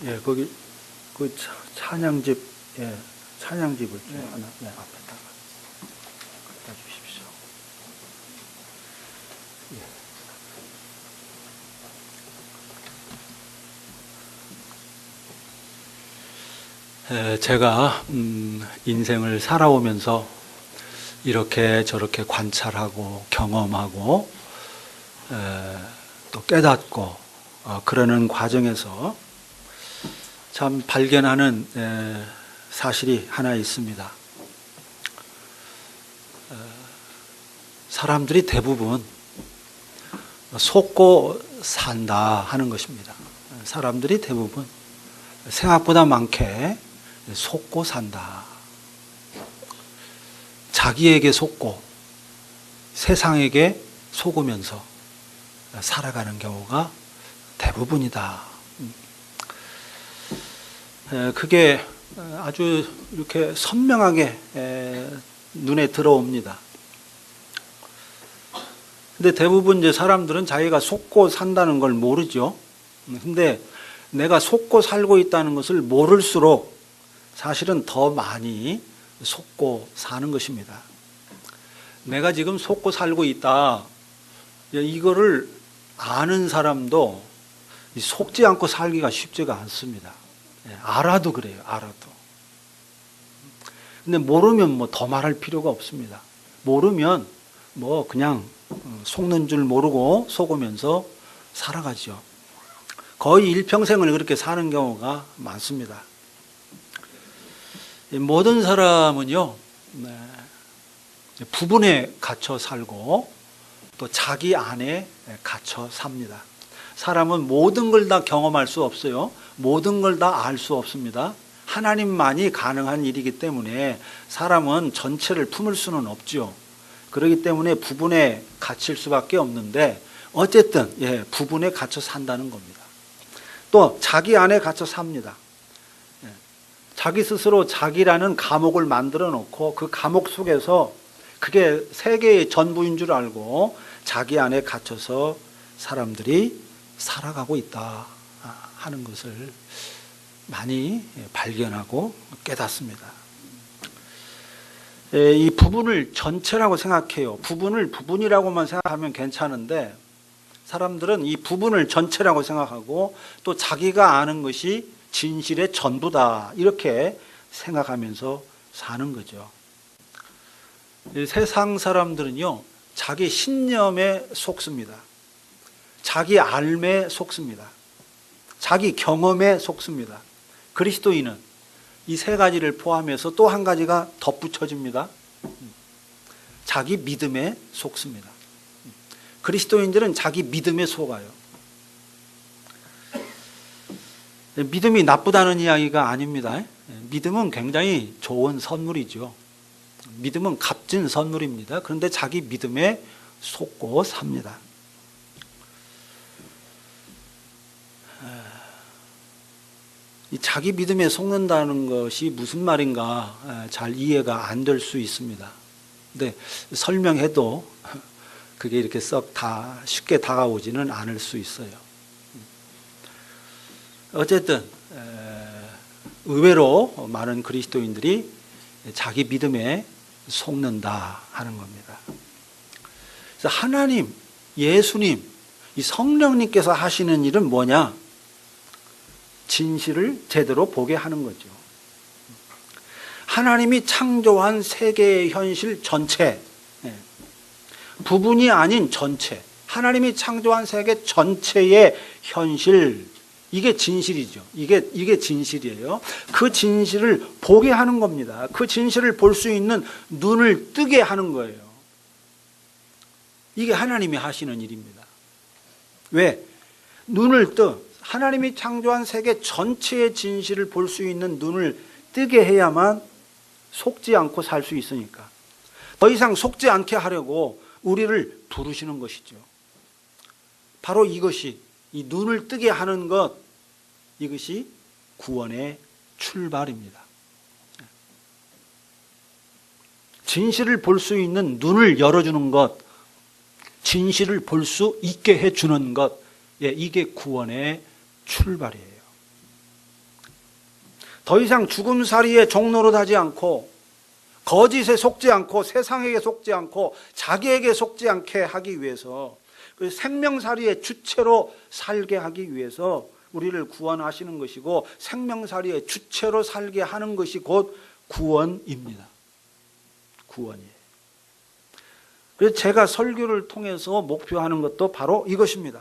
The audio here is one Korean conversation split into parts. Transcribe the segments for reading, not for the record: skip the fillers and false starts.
예, 거기 그 찬양집, 예, 찬양집을 좀 하나, 네, 앞에다가 갖다 주십시오. 예. 제가 인생을 살아오면서 이렇게 저렇게 관찰하고 경험하고 또 깨닫고 그러는 과정에서 참 발견하는 사실이 하나 있습니다. 사람들이 대부분 속고 산다 하는 것입니다. 사람들이 대부분 생각보다 많게 속고 산다. 자기에게 속고 세상에게 속으면서 살아가는 경우가 대부분이다. 그게 아주 이렇게 선명하게 눈에 들어옵니다. 근데 대부분 이제 사람들은 자기가 속고 산다는 걸 모르죠. 근데 내가 속고 살고 있다는 것을 모를수록 사실은 더 많이 속고 사는 것입니다. 내가 지금 속고 살고 있다. 이거를 아는 사람도 속지 않고 살기가 쉽지가 않습니다. 알아도 그래요. 알아도. 근데 모르면 뭐 더 말할 필요가 없습니다. 모르면 뭐 그냥 속는 줄 모르고 속으면서 살아가죠. 거의 일평생을 그렇게 사는 경우가 많습니다. 모든 사람은요, 부분에 갇혀 살고 또 자기 안에 갇혀 삽니다. 사람은 모든 걸 다 경험할 수 없어요. 모든 걸 다 알 수 없습니다. 하나님만이 가능한 일이기 때문에 사람은 전체를 품을 수는 없죠. 그렇기 때문에 부분에 갇힐 수밖에 없는데 어쨌든 부분에 갇혀 산다는 겁니다. 또 자기 안에 갇혀 삽니다. 자기 스스로 자기라는 감옥을 만들어 놓고 그 감옥 속에서 그게 세계의 전부인 줄 알고 자기 안에 갇혀서 사람들이 살아가고 있다 하는 것을 많이 발견하고 깨닫습니다. 이 부분을 전체라고 생각해요. 부분을 부분이라고만 생각하면 괜찮은데 사람들은 이 부분을 전체라고 생각하고 또 자기가 아는 것이 진실의 전부다 이렇게 생각하면서 사는 거죠. 세상 사람들은요, 자기 신념에 속습니다. 자기 삶에 속습니다. 자기 경험에 속습니다. 그리스도인은 이 세 가지를 포함해서 또 한 가지가 덧붙여집니다. 자기 믿음에 속습니다. 그리스도인들은 자기 믿음에 속아요. 믿음이 나쁘다는 이야기가 아닙니다. 믿음은 굉장히 좋은 선물이죠. 믿음은 값진 선물입니다. 그런데 자기 믿음에 속고 삽니다. 이 자기 믿음에 속는다는 것이 무슨 말인가 잘 이해가 안 될 수 있습니다. 근데 설명해도 그게 이렇게 썩 다 쉽게 다가오지는 않을 수 있어요. 어쨌든 의외로 많은 그리스도인들이 자기 믿음에 속는다 하는 겁니다. 그래서 하나님, 예수님, 이 성령님께서 하시는 일은 뭐냐? 진실을 제대로 보게 하는 거죠. 하나님이 창조한 세계의 현실 전체, 부분이 아닌 전체, 하나님이 창조한 세계 전체의 현실, 이게 진실이죠. 이게 진실이에요. 그 진실을 보게 하는 겁니다. 그 진실을 볼 수 있는 눈을 뜨게 하는 거예요. 이게 하나님이 하시는 일입니다. 왜? 눈을 하나님이 창조한 세계 전체의 진실을 볼 수 있는 눈을 뜨게 해야만 속지 않고 살 수 있으니까. 더 이상 속지 않게 하려고 우리를 부르시는 것이죠. 바로 이것이, 이 눈을 뜨게 하는 것, 이것이 구원의 출발입니다. 진실을 볼 수 있는 눈을 열어주는 것, 진실을 볼 수 있게 해주는 것, 이게 구원의 출발이에요. 더 이상 죽음살이의 종노릇 하지 않고 거짓에 속지 않고 세상에게 속지 않고 자기에게 속지 않게 하기 위해서, 생명살이의 주체로 살게 하기 위해서 우리를 구원하시는 것이고, 생명살이의 주체로 살게 하는 것이 곧 구원입니다. 구원이에요. 그래서 제가 설교를 통해서 목표하는 것도 바로 이것입니다.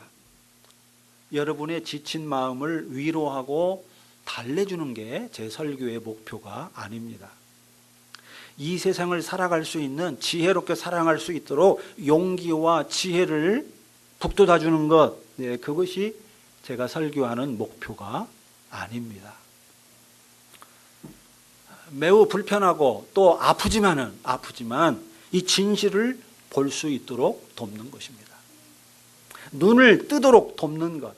여러분의 지친 마음을 위로하고 달래주는 게 제 설교의 목표가 아닙니다. 이 세상을 살아갈 수 있는, 지혜롭게 살아갈 수 있도록 용기와 지혜를 북돋아주는 것, 그것이 제가 설교하는 목표가 아닙니다. 매우 불편하고 또 아프지만 이 진실을 볼 수 있도록 돕는 것입니다. 눈을 뜨도록 돕는 것.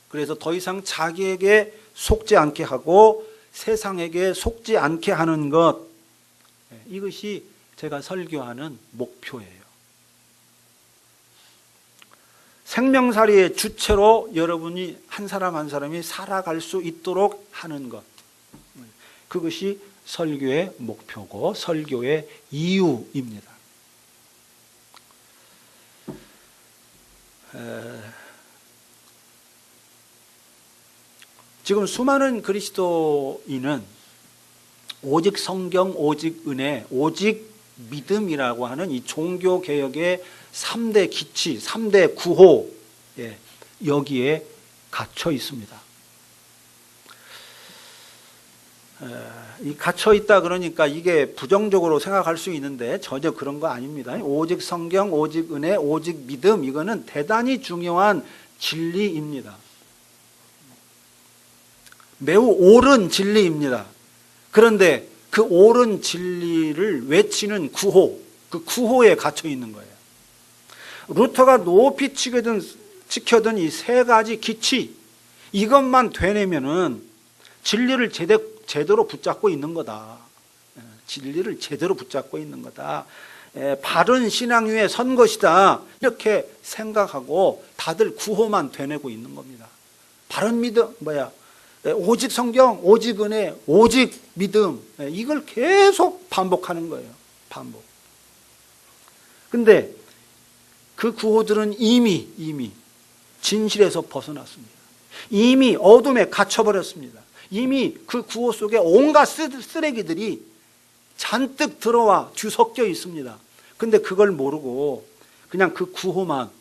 그래서 더 이상 자기에게 속지 않게 하고 세상에게 속지 않게 하는 것, 이것이 제가 설교하는 목표예요. 생명살이의 주체로 여러분이 한 사람 한 사람이 살아갈 수 있도록 하는 것, 그것이 설교의 목표고 설교의 이유입니다. 지금 수많은 그리스도인은 오직 성경, 오직 은혜, 오직 믿음이라고 하는 이 종교개혁의 3대 기치, 3대 구호, 여기에 갇혀 있습니다. 이 갇혀 있다 그러니까 이게 부정적으로 생각할 수 있는데 전혀 그런 거 아닙니다. 오직 성경, 오직 은혜, 오직 믿음, 이거는 대단히 중요한 진리입니다. 매우 옳은 진리입니다. 그런데 그 옳은 진리를 외치는 구호, 그 구호에 갇혀 있는 거예요. 루터가 높이 지켜든 이 세 가지 기치, 이것만 되뇌면은 진리를 제대로 붙잡고 있는 거다. 진리를 제대로 붙잡고 있는 거다. 바른 신앙 위에 선 것이다. 이렇게 생각하고 다들 구호만 되뇌고 있는 겁니다. 바른 믿음, 오직 성경, 오직 은혜, 오직 믿음, 이걸 계속 반복하는 거예요. 반복. 근데 그 구호들은 이미 진실에서 벗어났습니다. 이미 어둠에 갇혀버렸습니다. 이미 그 구호 속에 온갖 쓰레기들이 잔뜩 들어와 뒤섞여 있습니다. 근데 그걸 모르고 그냥 그 구호만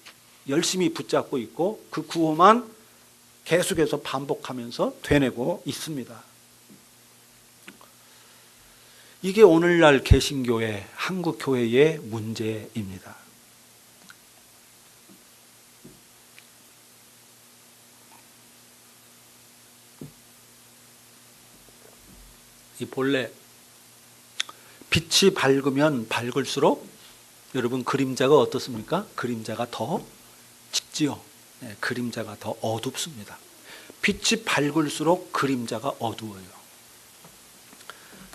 열심히 붙잡고 있고 그 구호만 계속해서 반복하면서 되뇌고 있습니다. 이게 오늘날 개신교회, 한국교회의 문제입니다. 이 본래 빛이 밝으면 밝을수록 여러분 그림자가 어떻습니까? 그림자가 더 짙지요. 그림자가 더 어둡습니다. 빛이 밝을수록 그림자가 어두워요.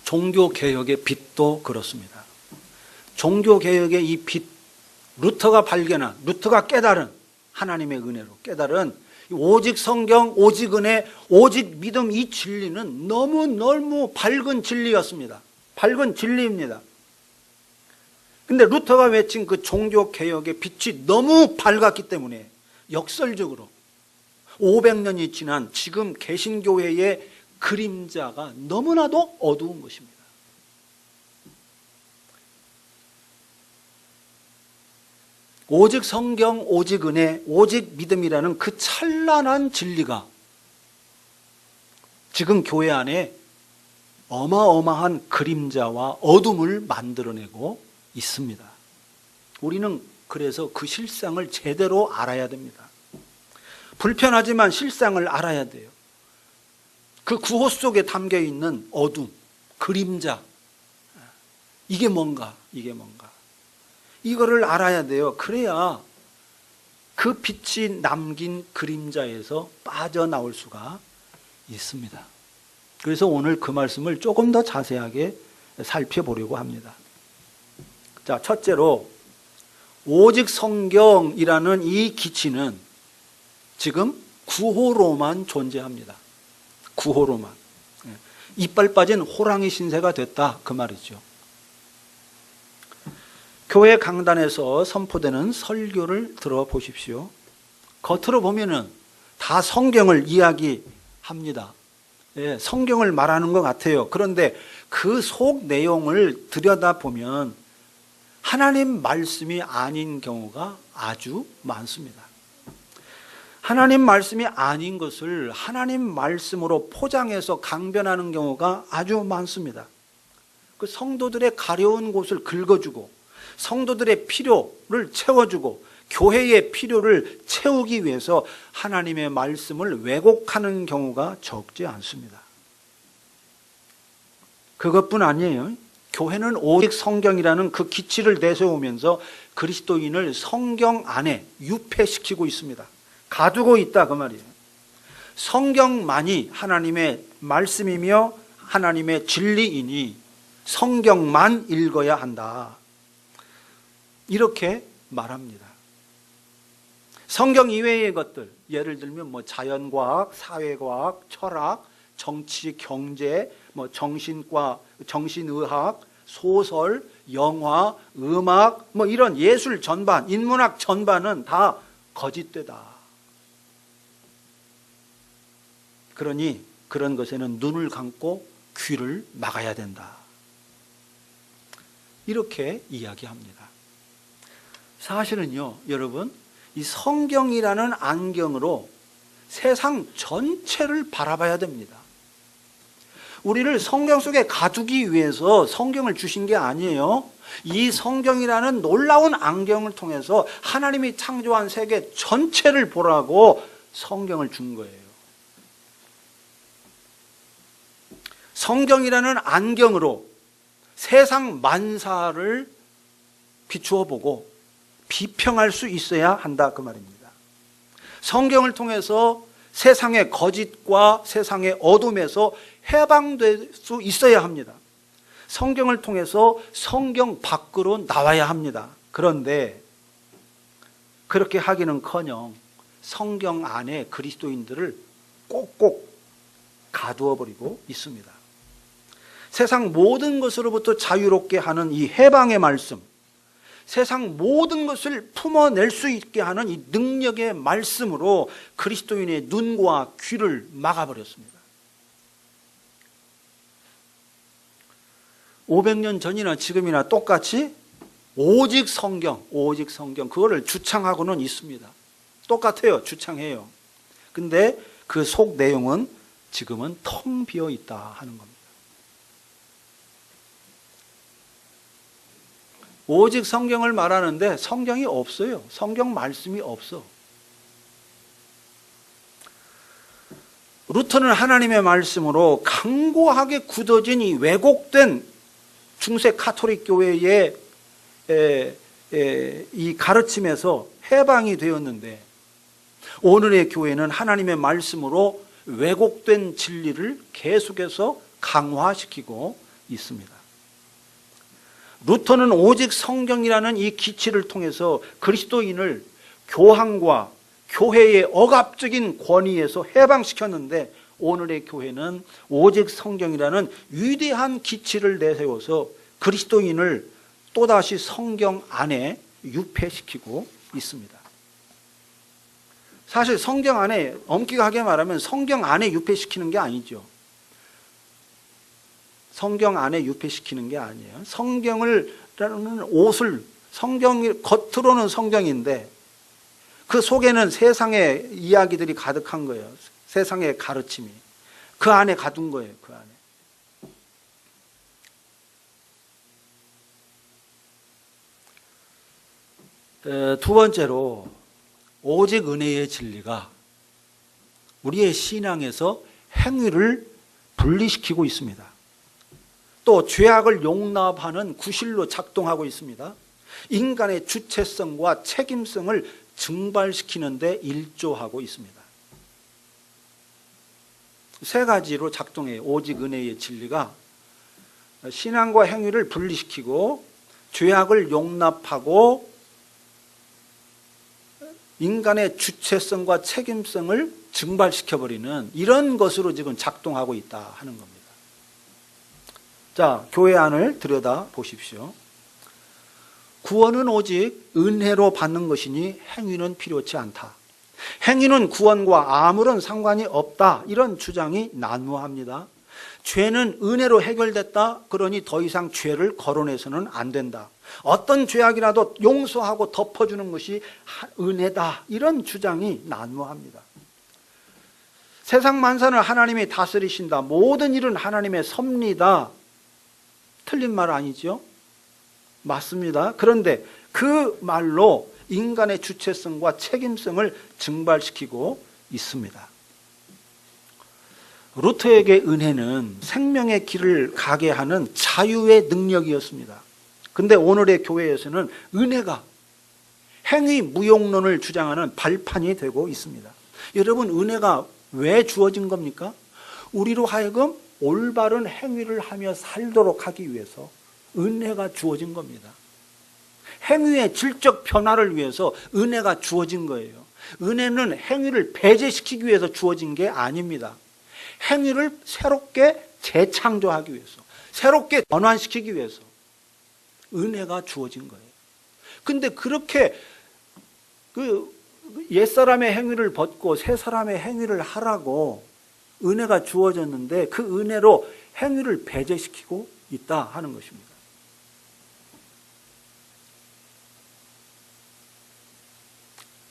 종교개혁의 빛도 그렇습니다. 종교개혁의 이 빛, 루터가 깨달은 하나님의 은혜로 깨달은 오직 성경, 오직 은혜, 오직 믿음, 이 진리는 너무 밝은 진리였습니다. 밝은 진리입니다. 근데 루터가 외친 그 종교개혁의 빛이 너무 밝았기 때문에 역설적으로 500년이 지난 지금 개신교회의 그림자가 너무나도 어두운 것입니다. 오직 성경, 오직 은혜, 오직 믿음이라는 그 찬란한 진리가 지금 교회 안에 어마어마한 그림자와 어둠을 만들어내고 있습니다. 우리는 그래서 그 실상을 제대로 알아야 됩니다. 불편하지만 실상을 알아야 돼요. 그 구호 속에 담겨 있는 어둠, 그림자, 이게 뭔가. 이거를 알아야 돼요. 그래야 그 빛이 남긴 그림자에서 빠져나올 수가 있습니다. 그래서 오늘 그 말씀을 조금 더 자세하게 살펴보려고 합니다. 자, 첫째로 오직 성경이라는 이 기치는 지금 구호로만 존재합니다. 구호로만. 이빨 빠진 호랑이 신세가 됐다, 그 말이죠. 교회 강단에서 선포되는 설교를 들어보십시오. 겉으로 보면은 다 성경을 이야기합니다. 예, 성경을 말하는 것 같아요. 그런데 그 속 내용을 들여다보면 하나님 말씀이 아닌 경우가 아주 많습니다. 하나님 말씀이 아닌 것을 하나님 말씀으로 포장해서 강변하는 경우가 아주 많습니다. 그 성도들의 가려운 곳을 긁어주고 성도들의 필요를 채워주고 교회의 필요를 채우기 위해서 하나님의 말씀을 왜곡하는 경우가 적지 않습니다. 그것뿐 아니에요. 교회는 오직 성경이라는 그 기치를 내세우면서 그리스도인을 성경 안에 유폐시키고 있습니다. 가두고 있다, 그 말이에요. 성경만이 하나님의 말씀이며 하나님의 진리이니 성경만 읽어야 한다, 이렇게 말합니다. 성경 이외의 것들, 예를 들면 자연과학, 사회과학, 철학, 정치, 경제, 정신과, 정신의학, 소설, 영화, 음악, 이런 예술 전반, 인문학 전반은 다 거짓되다. 그러니 그런 것에는 눈을 감고 귀를 막아야 된다, 이렇게 이야기합니다. 사실은요, 여러분, 이 성경이라는 안경으로 세상 전체를 바라봐야 됩니다. 우리를 성경 속에 가두기 위해서 성경을 주신 게 아니에요. 이 성경이라는 놀라운 안경을 통해서 하나님이 창조한 세계 전체를 보라고 성경을 준 거예요. 성경이라는 안경으로 세상 만사를 비추어 보고 비평할 수 있어야 한다, 그 말입니다. 성경을 통해서 세상의 거짓과 세상의 어둠에서 해방될 수 있어야 합니다. 성경을 통해서 성경 밖으로 나와야 합니다. 그런데 그렇게 하기는커녕 성경 안에 그리스도인들을 꼭꼭 가두어 버리고 있습니다. 세상 모든 것으로부터 자유롭게 하는 이 해방의 말씀, 세상 모든 것을 품어낼 수 있게 하는 이 능력의 말씀으로 그리스도인의 눈과 귀를 막아버렸습니다. 500년 전이나 지금이나 똑같이 오직 성경, 그거를 주창하고는 있습니다. 똑같아요, 주창해요. 근데 그 속 내용은 지금은 텅 비어 있다 하는 겁니다. 오직 성경을 말하는데 성경이 없어요. 성경 말씀이 없어. 루터는 하나님의 말씀으로 강고하게 굳어진 이 왜곡된 중세 가톨릭 교회의 이 가르침에서 해방이 되었는데, 오늘의 교회는 하나님의 말씀으로 왜곡된 진리를 계속해서 강화시키고 있습니다. 루터는 오직 성경이라는 이 기치를 통해서 그리스도인을 교황과 교회의 억압적인 권위에서 해방시켰는데, 오늘의 교회는 오직 성경이라는 위대한 기치를 내세워서 그리스도인을 또다시 성경 안에 유폐시키고 있습니다. 사실 성경 안에, 엄격하게 말하면 성경 안에 유폐시키는 게 아니죠. 성경 안에 유폐시키는 게 아니에요. 성경이라는 옷을, 성경이 겉으로는 성경인데 그 속에는 세상의 이야기들이 가득한 거예요. 세상의 가르침이 그 안에 가둔 거예요. 그 안에. 두 번째로, 오직 은혜의 진리가 우리의 신앙에서 행위를 분리시키고 있습니다. 또 죄악을 용납하는 구실로 작동하고 있습니다. 인간의 주체성과 책임성을 증발시키는 데 일조하고 있습니다. 세 가지로 작동해요. 오직 은혜의 진리가 신앙과 행위를 분리시키고 죄악을 용납하고 인간의 주체성과 책임성을 증발시켜버리는 이런 것으로 지금 작동하고 있다 하는 겁니다. 자, 교회 안을 들여다 보십시오. 구원은 오직 은혜로 받는 것이니 행위는 필요치 않다. 행위는 구원과 아무런 상관이 없다. 이런 주장이 난무합니다. 죄는 은혜로 해결됐다. 그러니 더 이상 죄를 거론해서는 안 된다. 어떤 죄악이라도 용서하고 덮어주는 것이 은혜다. 이런 주장이 난무합니다. 세상 만사를 하나님이 다스리신다. 모든 일은 하나님의 섭리다. 틀린 말 아니죠? 맞습니다. 그런데 그 말로 인간의 주체성과 책임성을 증발시키고 있습니다. 루터에게 은혜는 생명의 길을 가게 하는 자유의 능력이었습니다. 근데 오늘의 교회에서는 은혜가 행위 무용론을 주장하는 발판이 되고 있습니다. 여러분, 은혜가 왜 주어진 겁니까? 우리로 하여금 올바른 행위를 하며 살도록 하기 위해서 은혜가 주어진 겁니다. 행위의 질적 변화를 위해서 은혜가 주어진 거예요. 은혜는 행위를 배제시키기 위해서 주어진 게 아닙니다. 행위를 새롭게 재창조하기 위해서, 새롭게 변환시키기 위해서 은혜가 주어진 거예요. 근데 그렇게 옛사람의 행위를 벗고 새 사람의 행위를 하라고 은혜가 주어졌는데 그 은혜로 행위를 배제시키고 있다 하는 것입니다.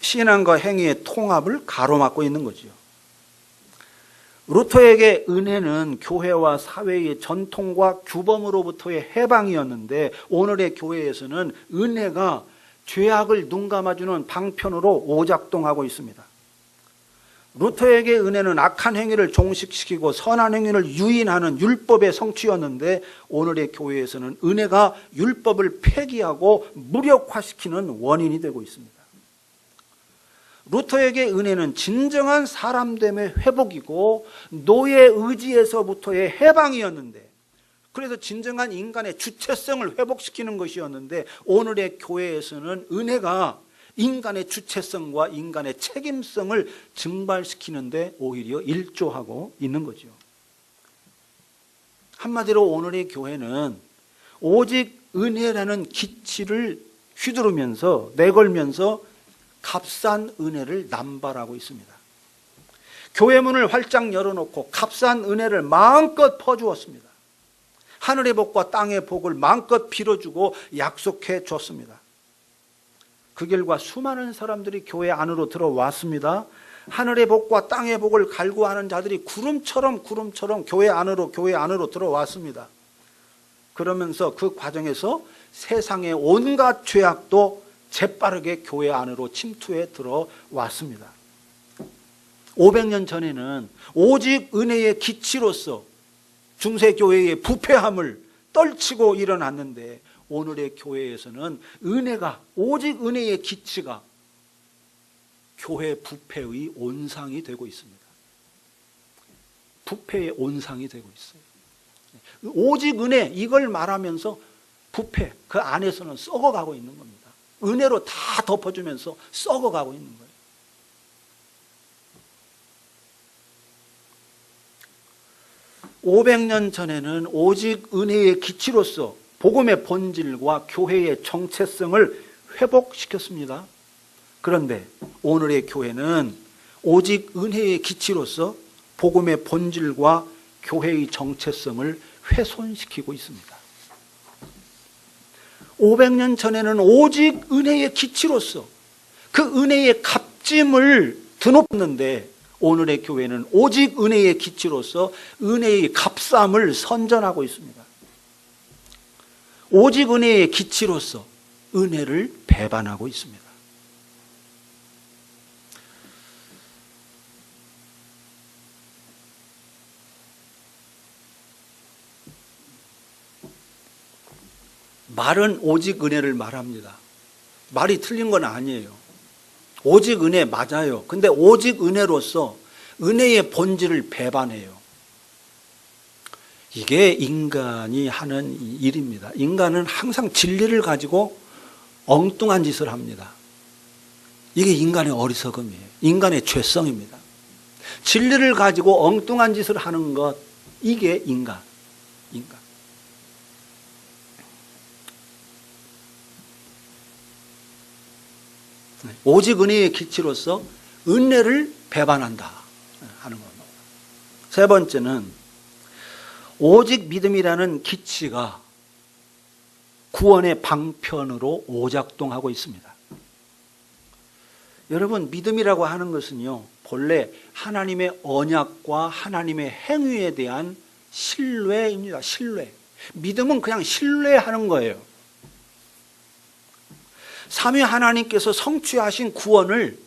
신앙과 행위의 통합을 가로막고 있는 거죠. 루터에게 은혜는 교회와 사회의 전통과 규범으로부터의 해방이었는데 오늘의 교회에서는 은혜가 죄악을 눈감아주는 방편으로 오작동하고 있습니다. 루터에게 은혜는 악한 행위를 종식시키고 선한 행위를 유인하는 율법의 성취였는데 오늘의 교회에서는 은혜가 율법을 폐기하고 무력화시키는 원인이 되고 있습니다. 루터에게 은혜는 진정한 사람됨의 회복이고 노예 의지에서부터의 해방이었는데, 그래서 진정한 인간의 주체성을 회복시키는 것이었는데 오늘의 교회에서는 은혜가 인간의 주체성과 인간의 책임성을 증발시키는데 오히려 일조하고 있는 거죠. 한마디로 오늘의 교회는 오직 은혜라는 기치를 휘두르면서 내걸면서 값싼 은혜를 남발하고 있습니다. 교회 문을 활짝 열어놓고 값싼 은혜를 마음껏 퍼주었습니다. 하늘의 복과 땅의 복을 마음껏 빌어주고 약속해 줬습니다. 그 결과 수많은 사람들이 교회 안으로 들어왔습니다. 하늘의 복과 땅의 복을 갈구하는 자들이 구름처럼 교회 안으로 들어왔습니다. 그러면서 그 과정에서 세상의 온갖 죄악도 재빠르게 교회 안으로 침투해 들어왔습니다. 500년 전에는 오직 은혜의 기치로서 중세교회의 부패함을 떨치고 일어났는데 오늘의 교회에서는 은혜가, 오직 은혜의 기치가 교회 부패의 온상이 되고 있습니다. 부패의 온상이 되고 있어요. 오직 은혜, 이걸 말하면서 부패, 그 안에서는 썩어가고 있는 겁니다. 은혜로 다 덮어주면서 썩어가고 있는 거예요. (500년) 전에는 오직 은혜의 기치로서 복음의 본질과 교회의 정체성을 회복시켰습니다. 그런데 오늘의 교회는 오직 은혜의 기치로서 복음의 본질과 교회의 정체성을 훼손시키고 있습니다. 500년 전에는 오직 은혜의 기치로서 그 은혜의 값짐을 드높였는데 오늘의 교회는 오직 은혜의 기치로서 은혜의 값삼을 선전하고 있습니다. 오직 은혜의 기치로서 은혜를 배반하고 있습니다. 말은 오직 은혜를 말합니다. 말이 틀린 건 아니에요. 오직 은혜 맞아요. 근데 오직 은혜로서 은혜의 본질을 배반해요. 이게 인간이 하는 일입니다. 인간은 항상 진리를 가지고 엉뚱한 짓을 합니다. 이게 인간의 어리석음이에요. 인간의 죄성입니다. 진리를 가지고 엉뚱한 짓을 하는 것, 이게 인간. 오직 은혜의 기치로서 은혜를 배반한다 하는 겁니다. 세 번째는 오직 믿음이라는 기치가 구원의 방편으로 오작동하고 있습니다. 여러분, 믿음이라고 하는 것은요, 본래 하나님의 언약과 하나님의 행위에 대한 신뢰입니다. 신뢰. 믿음은 그냥 신뢰하는 거예요. 삼위 하나님께서 성취하신 구원을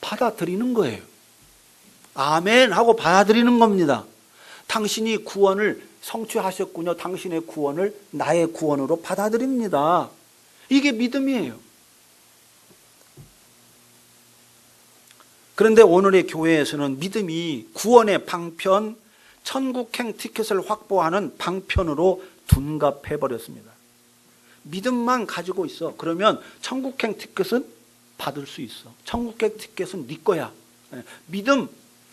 받아들이는 거예요. 아멘 하고 받아들이는 겁니다. 당신이 구원을 성취하셨군요. 당신의 구원을 나의 구원으로 받아들입니다. 이게 믿음이에요. 그런데 오늘의 교회에서는 믿음이 구원의 방편, 천국행 티켓을 확보하는 방편으로 둔갑해버렸습니다. 믿음만 가지고 있어. 그러면 천국행 티켓은 받을 수 있어. 천국행 티켓은 네 거야. 믿음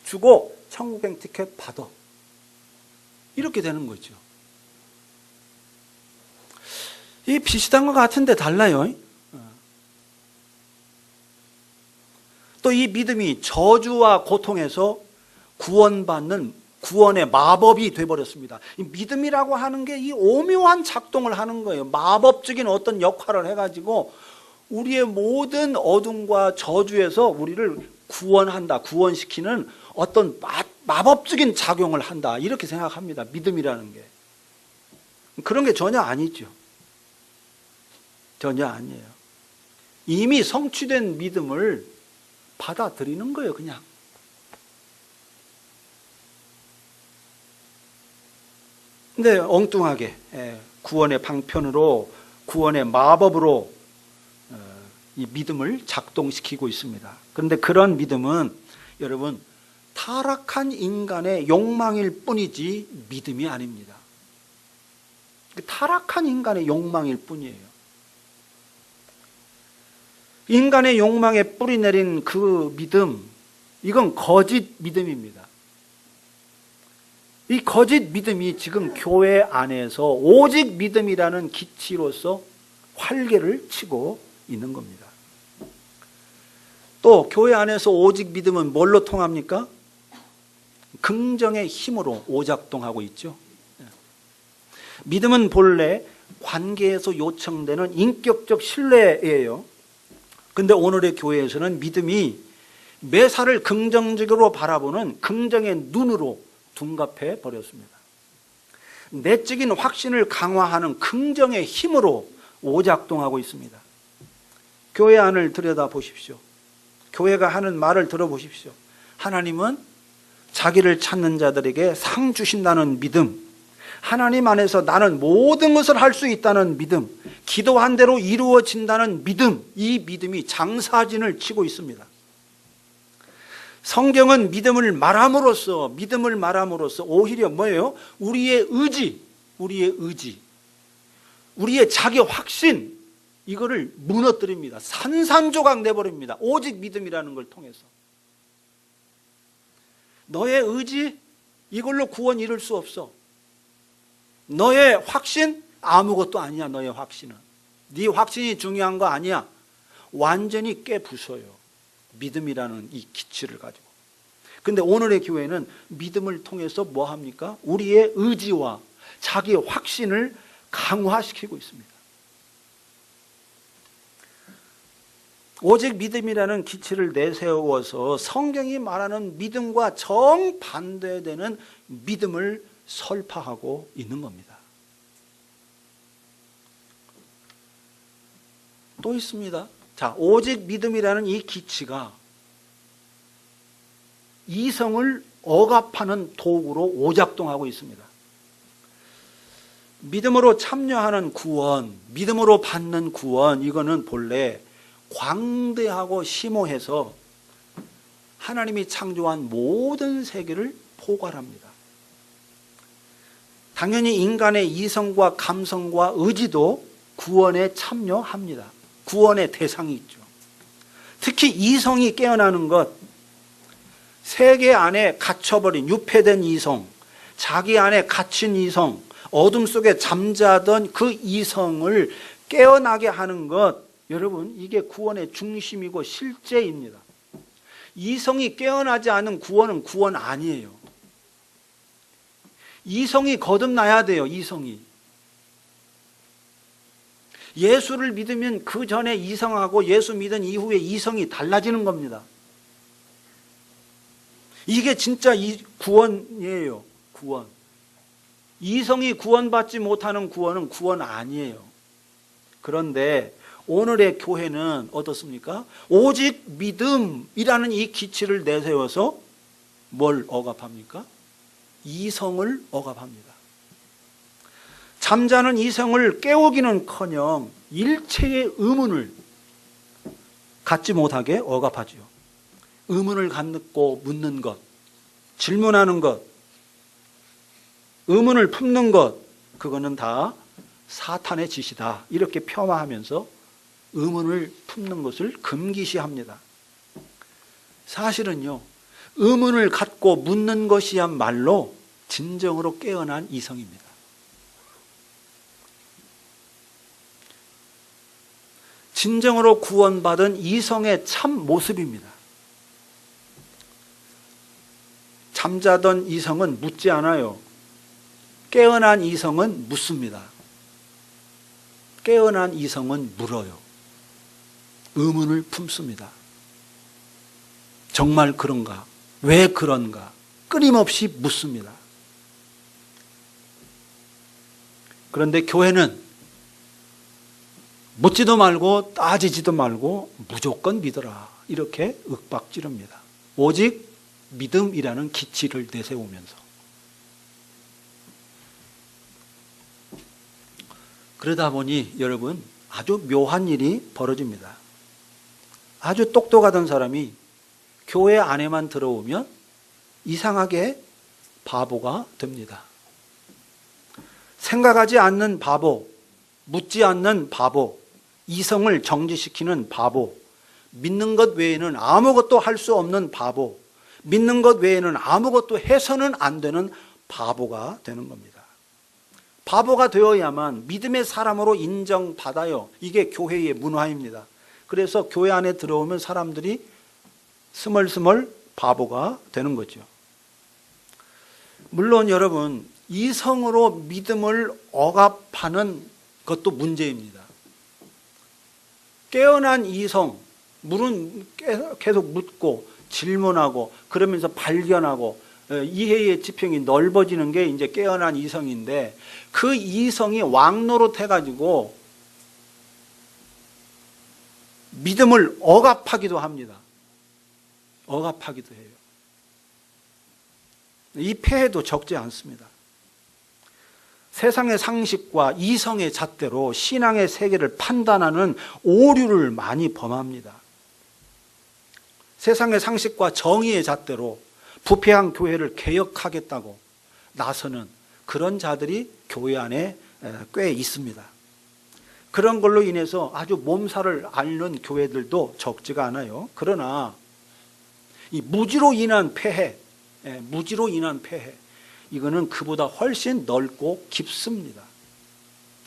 주고 천국행 티켓 받아. 이렇게 되는 거죠. 이 비슷한 것 같은데 달라요. 또 이 믿음이 저주와 고통에서 구원받는 구원의 마법이 되어버렸습니다. 이 믿음이라고 하는 게 이 오묘한 작동을 하는 거예요. 마법적인 어떤 역할을 해가지고 우리의 모든 어둠과 저주에서 우리를 구원한다, 구원시키는 어떤 마법적인 작용을 한다, 이렇게 생각합니다. 믿음이라는 게. 그런 게 전혀 아니죠. 전혀 아니에요. 이미 성취된 믿음을 받아들이는 거예요, 그냥. 근데 엉뚱하게 구원의 방편으로, 구원의 마법으로 이 믿음을 작동시키고 있습니다. 그런데 그런 믿음은 여러분 타락한 인간의 욕망일 뿐이지 믿음이 아닙니다. 타락한 인간의 욕망일 뿐이에요. 인간의 욕망에 뿌리 내린 그 믿음, 이건 거짓 믿음입니다. 이 거짓 믿음이 지금 교회 안에서 오직 믿음이라는 기치로서 활개를 치고 있는 겁니다. 또 교회 안에서 오직 믿음은 뭘로 통합니까? 긍정의 힘으로 오작동하고 있죠. 믿음은 본래 관계에서 요청되는 인격적 신뢰예요. 근데 오늘의 교회에서는 믿음이 매사를 긍정적으로 바라보는 긍정의 눈으로 둔갑해 버렸습니다. 내적인 확신을 강화하는 긍정의 힘으로 오작동하고 있습니다. 교회 안을 들여다보십시오. 교회가 하는 말을 들어보십시오. 하나님은 자기를 찾는 자들에게 상 주신다는 믿음, 하나님 안에서 나는 모든 것을 할 수 있다는 믿음, 기도한 대로 이루어진다는 믿음, 이 믿음이 장사진을 치고 있습니다. 성경은 믿음을 말함으로써 오히려 뭐예요? 우리의 의지, 우리의 자기 확신, 이거를 무너뜨립니다. 산산조각 내버립니다. 오직 믿음이라는 걸 통해서. 너의 의지, 이걸로 구원 이룰 수 없어. 너의 확신, 아무것도 아니야. 너의 확신은 네 확신이 중요한 거 아니야. 완전히 깨부숴요. 믿음이라는 이 기치를 가지고. 근데 오늘의 교회는 믿음을 통해서 뭐 합니까? 우리의 의지와 자기 확신을 강화시키고 있습니다. 오직 믿음이라는 기치를 내세워서 성경이 말하는 믿음과 정반대되는 믿음을 설파하고 있는 겁니다. 또 있습니다. 자, 오직 믿음이라는 이 기치가 이성을 억압하는 도구로 오작동하고 있습니다. 믿음으로 참여하는 구원, 믿음으로 받는 구원, 이거는 본래 광대하고 심오해서 하나님이 창조한 모든 세계를 포괄합니다. 당연히 인간의 이성과 감성과 의지도 구원에 참여합니다. 구원의 대상이 있죠. 특히 이성이 깨어나는 것, 세계 안에 갇혀버린 유폐된 이성, 자기 안에 갇힌 이성, 어둠 속에 잠자던 그 이성을 깨어나게 하는 것, 여러분, 이게 구원의 중심이고 실제입니다. 이성이 깨어나지 않은 구원은 구원 아니에요. 이성이 거듭나야 돼요. 이성이. 예수를 믿으면 그 전에 이성하고 예수 믿은 이후에 이성이 달라지는 겁니다. 이게 진짜 구원이에요. 구원. 이성이 구원받지 못하는 구원은 구원 아니에요. 그런데 오늘의 교회는 어떻습니까? 오직 믿음이라는 이 기치를 내세워서 뭘 억압합니까? 이성을 억압합니다. 잠자는 이성을 깨우기는커녕 일체의 의문을 갖지 못하게 억압하죠. 의문을 갖고 묻는 것, 질문하는 것, 의문을 품는 것, 그거는 다 사탄의 짓이다. 이렇게 폄하하면서 의문을 품는 것을 금기시합니다. 사실은요, 의문을 갖고 묻는 것이야말로 진정으로 깨어난 이성입니다. 진정으로 구원받은 이성의 참 모습입니다. 잠자던 이성은 묻지 않아요. 깨어난 이성은 묻습니다. 깨어난 이성은 물어요. 의문을 품습니다. 정말 그런가? 왜 그런가? 끊임없이 묻습니다. 그런데 교회는 묻지도 말고 따지지도 말고 무조건 믿어라, 이렇게 윽박지릅니다. 오직 믿음이라는 기치를 내세우면서. 그러다 보니 여러분, 아주 묘한 일이 벌어집니다. 아주 똑똑하던 사람이 교회 안에만 들어오면 이상하게 바보가 됩니다. 생각하지 않는 바보, 묻지 않는 바보, 이성을 정지시키는 바보, 믿는 것 외에는 아무것도 할 수 없는 바보, 믿는 것 외에는 아무것도 해서는 안 되는 바보가 되는 겁니다. 바보가 되어야만 믿음의 사람으로 인정받아요. 이게 교회의 문화입니다. 그래서 교회 안에 들어오면 사람들이 스멀스멀 바보가 되는 거죠. 물론 여러분, 이성으로 믿음을 억압하는 것도 문제입니다. 깨어난 이성, 물은 계속 묻고 질문하고 그러면서 발견하고 이해의 지평이 넓어지는 게 이제 깨어난 이성인데, 그 이성이 왕노릇 해가지고 믿음을 억압하기도 합니다. 억압하기도 해요. 이 폐해도 적지 않습니다. 세상의 상식과 이성의 잣대로 신앙의 세계를 판단하는 오류를 많이 범합니다. 세상의 상식과 정의의 잣대로 부패한 교회를 개혁하겠다고 나서는 그런 자들이 교회 안에 꽤 있습니다. 그런 걸로 인해서 아주 몸살을 앓는 교회들도 적지가 않아요. 그러나 이 무지로 인한 폐해, 이거는 그보다 훨씬 넓고 깊습니다.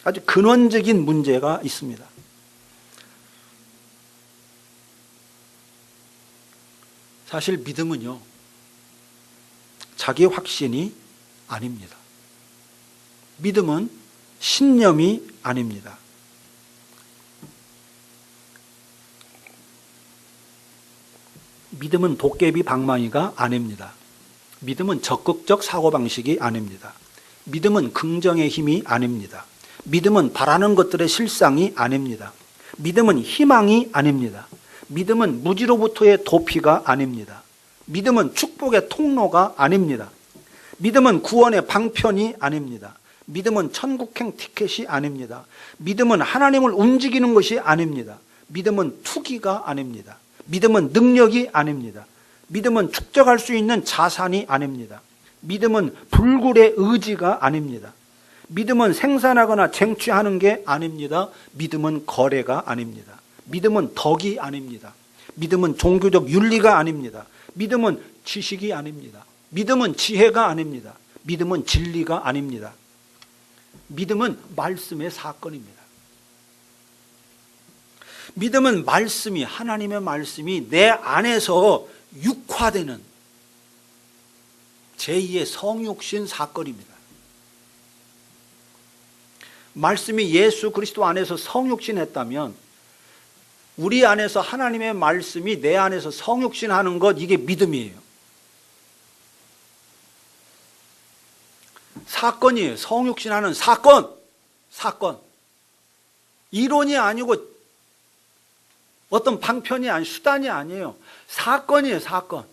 아주 근원적인 문제가 있습니다. 사실 믿음은요, 자기 확신이 아닙니다. 믿음은 신념이 아닙니다. 믿음은 도깨비 방망이가 아닙니다. 믿음은 적극적 사고방식이 아닙니다. 믿음은 긍정의 힘이 아닙니다. 믿음은 바라는 것들의 실상이 아닙니다. 믿음은 희망이 아닙니다. 믿음은 무지로부터의 도피가 아닙니다. 믿음은 축복의 통로가 아닙니다. 믿음은 구원의 방편이 아닙니다. 믿음은 천국행 티켓이 아닙니다. 믿음은 하나님을 움직이는 것이 아닙니다. 믿음은 투기가 아닙니다. 믿음은 능력이 아닙니다. 믿음은 축적할 수 있는 자산이 아닙니다. 믿음은 불굴의 의지가 아닙니다. 믿음은 생산하거나 쟁취하는 게 아닙니다. 믿음은 거래가 아닙니다. 믿음은 덕이 아닙니다. 믿음은 종교적 윤리가 아닙니다. 믿음은 지식이 아닙니다. 믿음은 지혜가 아닙니다. 믿음은 진리가 아닙니다. 믿음은 말씀의 사건입니다. 믿음은 말씀이, 하나님의 말씀이 내 안에서 육화되는 제2의 성육신 사건입니다. 말씀이 예수 그리스도 안에서 성육신했다면 우리 안에서 하나님의 말씀이 내 안에서 성육신하는 것, 이게 믿음이에요. 사건이에요. 성육신하는 사건. 이론이 아니고 어떤 방편이 아니, 수단이 아니에요. 사건이에요. 사건.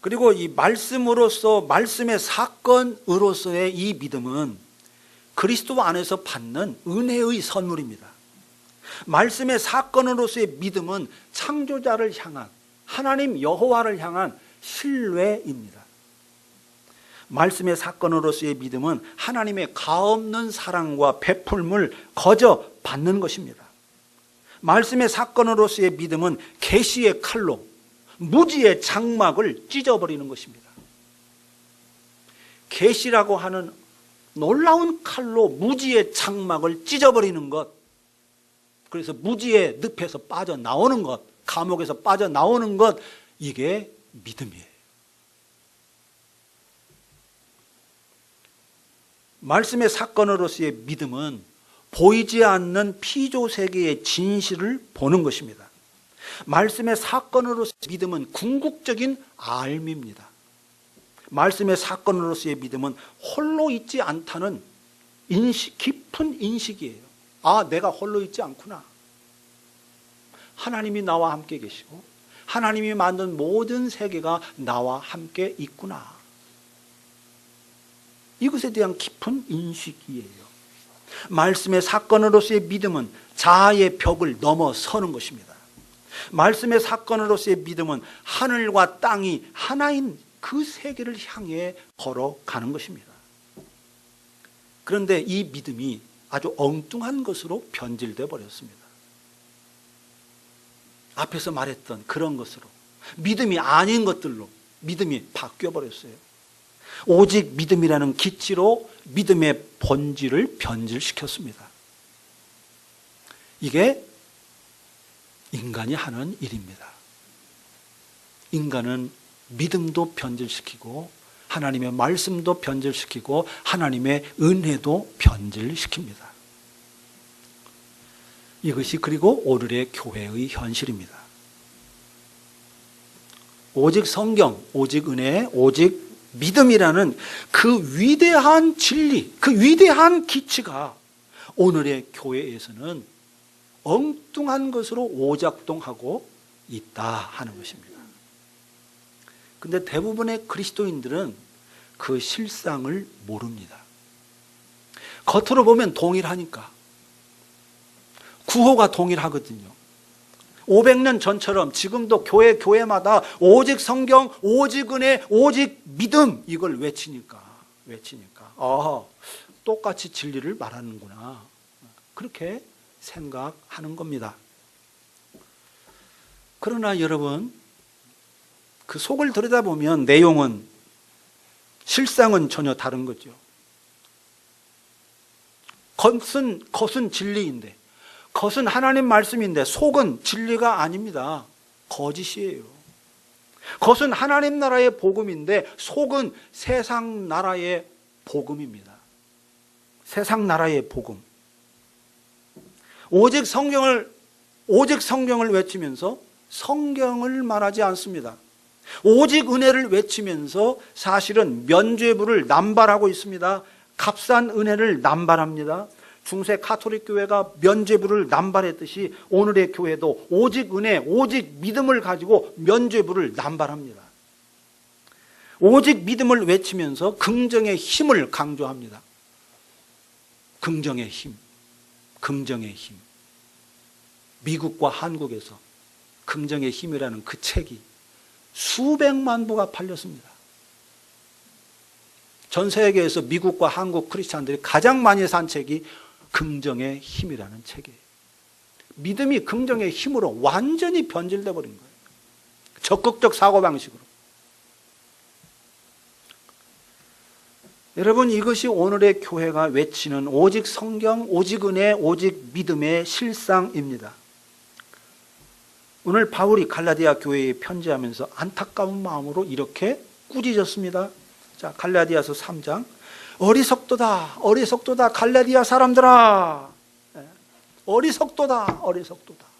그리고 이 말씀으로서, 말씀의 사건으로서의 이 믿음은 그리스도 안에서 받는 은혜의 선물입니다. 말씀의 사건으로서의 믿음은 창조자를 향한, 하나님 여호와를 향한 신뢰입니다. 말씀의 사건으로서의 믿음은 하나님의 가없는 사랑과 베풀음을 거저 받는 것입니다. 말씀의 사건으로서의 믿음은 계시의 칼로 무지의 장막을 찢어버리는 것입니다. 계시라고 하는 놀라운 칼로 무지의 장막을 찢어버리는 것, 그래서 무지의 늪에서 빠져나오는 것, 감옥에서 빠져나오는 것, 이게 믿음이에요. 말씀의 사건으로서의 믿음은 보이지 않는 피조세계의 진실을 보는 것입니다. 말씀의 사건으로서의 믿음은 궁극적인 알미입니다. 말씀의 사건으로서의 믿음은 홀로 있지 않다는 깊은 인식이에요. 아, 내가 홀로 있지 않구나. 하나님이 나와 함께 계시고 하나님이 만든 모든 세계가 나와 함께 있구나. 이것에 대한 깊은 인식이에요. 말씀의 사건으로서의 믿음은 자아의 벽을 넘어서는 것입니다. 말씀의 사건으로서의 믿음은 하늘과 땅이 하나인 그 세계를 향해 걸어가는 것입니다. 그런데 이 믿음이 아주 엉뚱한 것으로 변질되어 버렸습니다. 앞에서 말했던 그런 것으로, 믿음이 아닌 것들로 믿음이 바뀌어 버렸어요. 오직 믿음이라는 기치로 믿음의 본질을 변질시켰습니다. 이게 인간이 하는 일입니다. 인간은 믿음도 변질시키고 하나님의 말씀도 변질시키고 하나님의 은혜도 변질시킵니다. 이것이 그리고 오늘의 교회의 현실입니다. 오직 성경, 오직 은혜, 오직 믿음이라는 그 위대한 진리, 그 위대한 기치가 오늘의 교회에서는 엉뚱한 것으로 오작동하고 있다 하는 것입니다. 그런데 대부분의 그리스도인들은 그 실상을 모릅니다. 겉으로 보면 동일하니까. 구호가 동일하거든요. 500년 전처럼 지금도 교회마다 오직 성경, 오직 은혜, 오직 믿음, 이걸 외치니까 똑같이 진리를 말하는구나, 그렇게 생각하는 겁니다. 그러나 여러분, 그 속을 들여다보면 내용은, 실상은 전혀 다른 거죠. 겉은 진리인데, 겉은 하나님 말씀인데 속은 진리가 아닙니다. 거짓이에요. 겉은 하나님 나라의 복음인데 속은 세상 나라의 복음입니다. 세상 나라의 복음. 오직 성경을 외치면서 성경을 말하지 않습니다. 오직 은혜를 외치면서 사실은 면죄부를 남발하고 있습니다. 값싼 은혜를 남발합니다. 중세 가톨릭 교회가 면죄부를 남발했듯이 오늘의 교회도 오직 은혜, 오직 믿음을 가지고 면죄부를 남발합니다. 오직 믿음을 외치면서 긍정의 힘을 강조합니다. 긍정의 힘, 긍정의 힘. 미국과 한국에서 긍정의 힘이라는 그 책이 수백만 부가 팔렸습니다. 전 세계에서 미국과 한국 크리스찬들이 가장 많이 산 책이 긍정의 힘이라는 책이에요. 믿음이 긍정의 힘으로 완전히 변질되어 버린 거예요. 적극적 사고방식으로. 여러분, 이것이 오늘의 교회가 외치는 오직 성경, 오직 은혜, 오직 믿음의 실상입니다. 오늘 바울이 갈라디아 교회에 편지하면서 안타까운 마음으로 이렇게 꾸짖었습니다. 자, 갈라디아서 3장. 어리석도다, 어리석도다, 갈라디아 사람들아. 어리석도다, 어리석도다.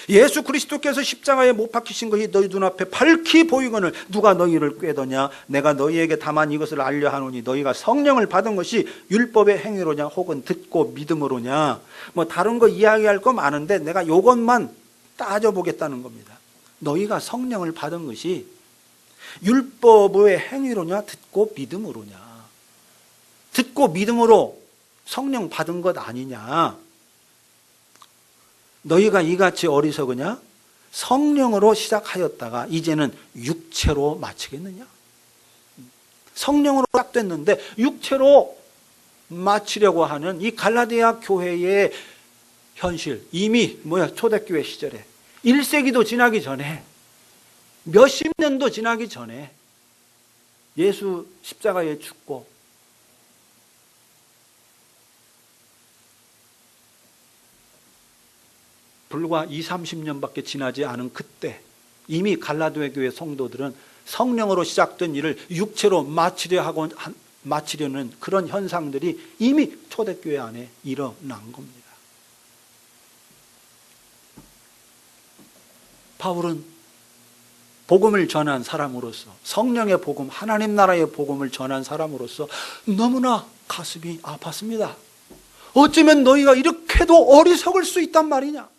예수 그리스도께서 십자가에 못 박히신 것이 너희 눈앞에 밝히 보이거늘 누가 너희를 꾀더냐? 내가 너희에게 다만 이것을 알려 하노니 너희가 성령을 받은 것이 율법의 행위로냐 혹은 듣고 믿음으로냐. 뭐 다른 거 이야기할 거 많은데 내가 이것만 따져보겠다는 겁니다. 너희가 성령을 받은 것이 율법의 행위로냐 듣고 믿음으로냐. 듣고 믿음으로 성령 받은 것 아니냐. 너희가 이같이 어리석으냐? 성령으로 시작하였다가 이제는 육체로 마치겠느냐? 성령으로 시작됐는데 육체로 마치려고 하는 이 갈라디아 교회의 현실, 이미 초대교회 시절에 1세기도 지나기 전에, 몇십 년도 지나기 전에 예수 십자가에 죽고 불과 20-30년밖에 지나지 않은 그때 이미 갈라디아 교회 성도들은 성령으로 시작된 일을 육체로 마치려는 그런 현상들이 이미 초대교회 안에 일어난 겁니다. 바울은 복음을 전한 사람으로서, 성령의 복음, 하나님 나라의 복음을 전한 사람으로서 너무나 가슴이 아팠습니다. 어쩌면 너희가 이렇게도 어리석을 수 있단 말이냐?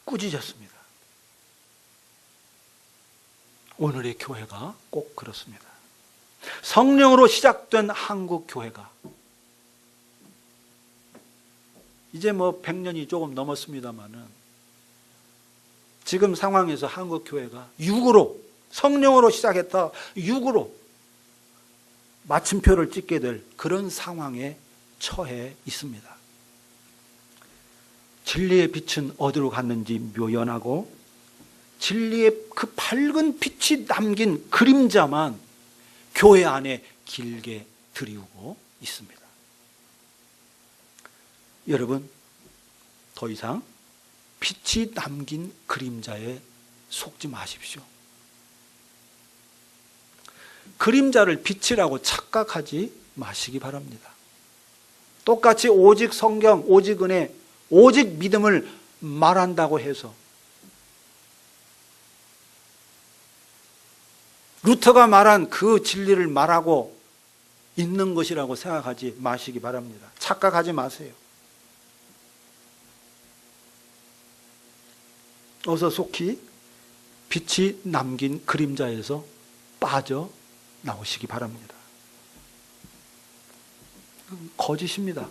꾸짖었습니다. 오늘의 교회가 꼭 그렇습니다. 성령으로 시작된 한국 교회가 이제 100년이 조금 넘었습니다만은 지금 상황에서 한국 교회가 육으로, 성령으로 시작했다 육으로 마침표를 찍게 될 그런 상황에 처해 있습니다. 진리의 빛은 어디로 갔는지 묘연하고 진리의 그 밝은 빛이 남긴 그림자만 교회 안에 길게 드리우고 있습니다. 여러분, 더 이상 빛이 남긴 그림자에 속지 마십시오. 그림자를 빛이라고 착각하지 마시기 바랍니다. 똑같이 오직 성경, 오직 은혜, 오직 믿음을 말한다고 해서 루터가 말한 그 진리를 말하고 있는 것이라고 생각하지 마시기 바랍니다. 착각하지 마세요. 어서 속히 빛이 남긴 그림자에서 빠져 나오시기 바랍니다. 거짓입니다.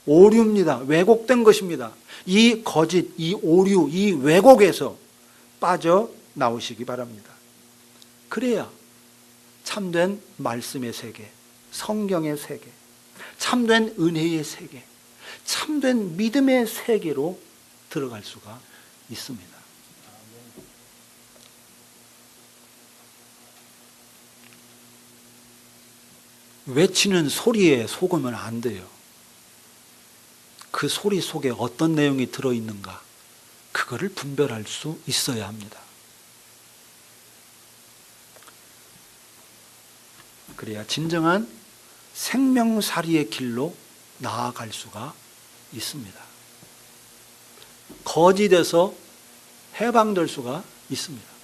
오류입니다. 왜곡된 것입니다. 이 거짓, 이 오류, 이 왜곡에서 빠져나오시기 바랍니다. 그래야 참된 말씀의 세계, 성경의 세계, 참된 은혜의 세계, 참된 믿음의 세계로 들어갈 수가 있습니다. 외치는 소리에 속으면 안 돼요. 그 소리 속에 어떤 내용이 들어있는가, 그거를 분별할 수 있어야 합니다. 그래야 진정한 생명살이의 길로 나아갈 수가 있습니다. 거짓에서 해방될 수가 있습니다.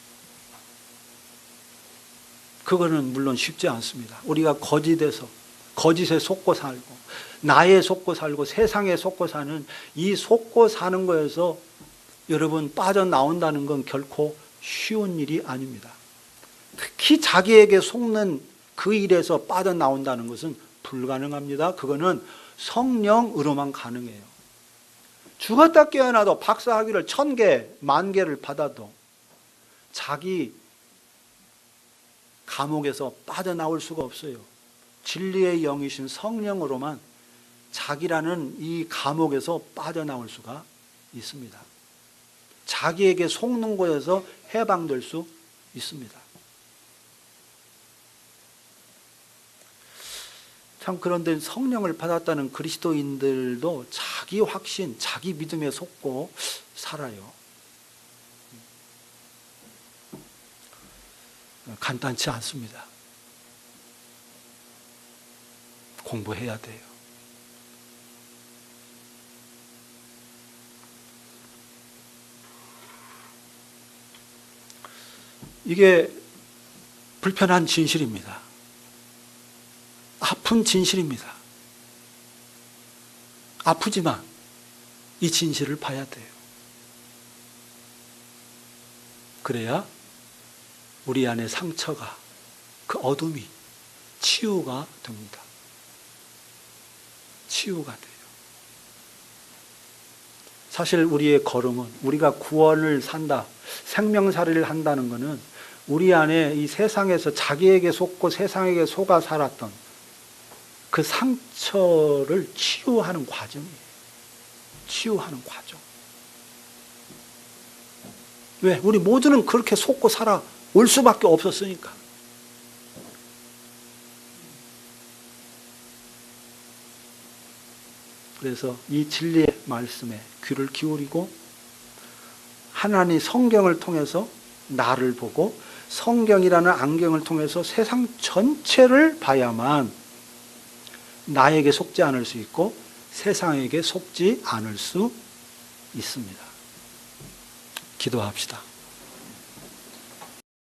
그거는 물론 쉽지 않습니다. 우리가 거짓에서, 거짓에 속고 살고 나에 속고 살고 세상에 속고 사는 이 속고 사는 거에서 여러분 빠져나온다는 건 결코 쉬운 일이 아닙니다. 특히 자기에게 속는 그 일에서 빠져나온다는 것은 불가능합니다. 그거는 성령으로만 가능해요. 죽었다 깨어나도 박사학위를 1000개, 10,000개를 받아도 자기 감옥에서 빠져나올 수가 없어요. 진리의 영이신 성령으로만 자기라는 이 감옥에서 빠져나올 수가 있습니다. 자기에게 속는 곳에서 해방될 수 있습니다. 참, 그런데 성령을 받았다는 그리스도인들도 자기 확신, 자기 믿음에 속고 살아요. 간단치 않습니다. 공부해야 돼요. 이게 불편한 진실입니다. 아픈 진실입니다. 아프지만 이 진실을 봐야 돼요. 그래야 우리 안에 상처가, 그 어둠이 치유가 됩니다. 치유가 돼요. 사실 우리의 걸음은, 우리가 구원을 산다, 생명살이를 한다는 것은 우리 안에 이 세상에서 자기에게 속고 세상에게 속아 살았던 그 상처를 치유하는 과정이에요. 치유하는 과정. 왜? 우리 모두는 그렇게 속고 살아올 수밖에 없었으니까. 그래서 이 진리의 말씀에 귀를 기울이고 하나님 성경을 통해서 나를 보고 성경이라는 안경을 통해서 세상 전체를 봐야만 나에게 속지 않을 수 있고 세상에게 속지 않을 수 있습니다. 기도합시다.